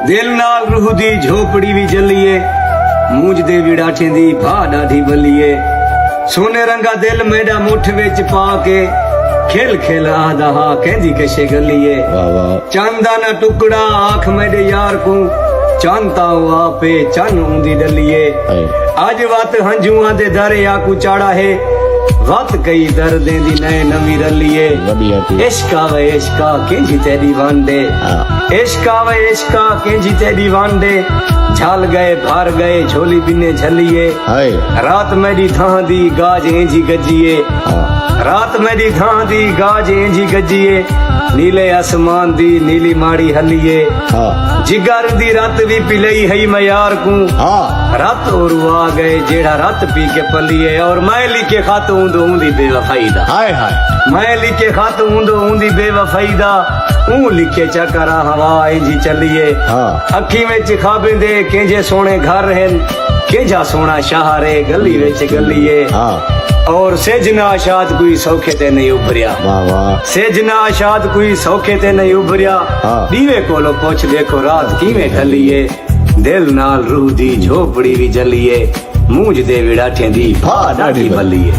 दिल नाल रूह दी झोपड़ी भी जलिए मूंज दे विड़ाठे दी भा डाढी बलिए सोने रंगा दिल मेरा मुठ विच पाके खेल खेल आदा हा कहंदी कशे गलिए चांदा ना टुकड़ा आंख मेरे यार को चांता आपे चन ऊंदी डलिए अज वत हंजुआ दे दरिया को चाड़ा है वत कई दर्दें दी नए नवी रलिए इश्का वे इश्का केंजी तेरी वांडे इश्का वे इश्का केंजी तेरी वांडे झल गए भर गए झोली बिने झलिए रात मेरी थां दी गाज एंजी गजिए रात मेरी थां दी गाज एंजी गजिए नीले आसमान दी नीली माड़ी हलिए जिगर दी रात भी पिलई है मयार को रात और आ गए जेड़ा रात पी के पलिए और मैं लिखे खात ऊंदो ऊंदी बेवफाई दा मैं लिखे खात ऊंदो ऊंदी बेवफाई दा ऊ लिखे चकरा हवा इंजी चलिए अखी में खाबे दे केंजे सोने घर हैं केंजा सोना शहर है गली विच गलिए और सेजना आशाद कोई सौखे ते नहीं उभरिया सेजना आशाद कोई सौखे ते नहीं उभरिया दीवे कोलो पोछ देखो रात किवें ढलिए दिल नाल रूह दी झोपड़ी भी जलिए मूंज दे विड़ाठे दी भा डाढी बलिए।